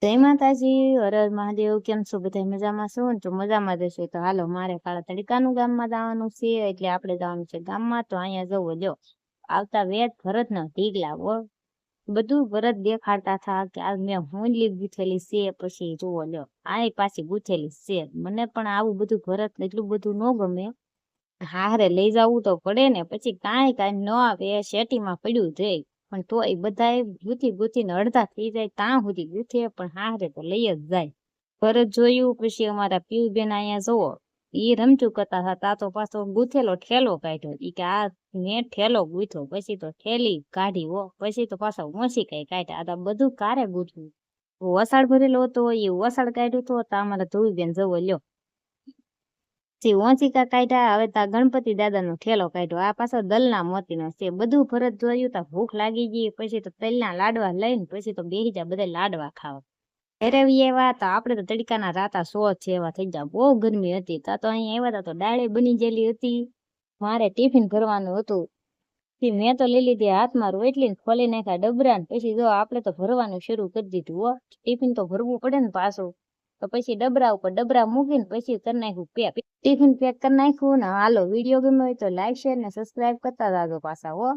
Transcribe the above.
જય માતાજી, હર હર મહાદેવ. કેમ છો બધા? મજામાં છો ને? તો મજામાં જ હશો તો હાલો, મારે કાળા તડકાનું ગામમાં જવાનું છે, એટલે આપણે જવાનું છે ગામમાં. તો અહીંયા જવો લ્યો, આવતા વેત ભરત ના ઢીકલા બધું ભરત દેખાડતા થા કે આ મેં હુંડલી ગૂંથેલી છે. પછી જોવો લ્યો, આ પાછી ગૂંથેલી છે. મને પણ આવું બધું ભરત એટલું બધું ન ગમે. હારે લઈ જવું તો પડે ને, પછી કાંઈ કાંઈ ન આવે શેટીમાં પડ્યું જાય. પણ તો એ બધા ગૂંથી ગૂંથીને અડધા થઈ જાય ત્યાં સુધી ગૂંથે, પણ હારે તો લઈ જ જાય. ભરત જોયું. પછી અમારા પીયુબેન અહીંયા જોવો, એ રમચું કરતા હતા. તા તો પાછો ગૂંથેલો ઠેલો કાઢ્યો. ઈ કે આ મેં ઠેલો ગૂંથ્યો. પછી તો ઠેલી કાઢી હો. પછી તો પાછા ઓછી કઈ કાઢ્યા. આ બધું કારે ગૂંથવું. વસાડ ભરેલો હતો, એ વસાડ કાઢ્યો હતો. તા અમારા ધોળીબેન જોવો લ્યો, ઓંચિકા કાઢ્યા. હવે તા ગણપતિ દાદા નો ઠેલો કાઢ્યો. આ પાછો દલના મોતીનો છે. બધું ભરત જોયું. તા ભૂખ લાગી ગઈ. પછી તો તલના લાડવા લઈને પછી તો બેસી જા બધા લાડવા ખાવા. એરવી એવા તો આપણે તો તડકાના રાતા સો છે એવા થઈ ગયા. બહુ ગરમી હતી. તા તો અહીંયા આવ્યા તા તો ડાળી બની ગયેલી હતી. મારે ટિફિન ભરવાનું હતું. મેં તો લઈ લીધી હાથમાં રોટલી, ખોલી નાખ્યા ડબરા. પછી જો આપણે તો ભરવાનું શરૂ કરી દીધું હો. ટિફિન તો ભરવું પડે ને પાછું. તો પછી ડબરા ઉપર ડબરા મૂકીને પછી કરી નાખ્યું પેક. ટિફિન પેક કરી નાખ્યું ને હાલો, વિડીયો ગમ્યો હોય તો લાઈક શેર ને સબસ્ક્રાઈબ કરતા જાજો પાછા હો.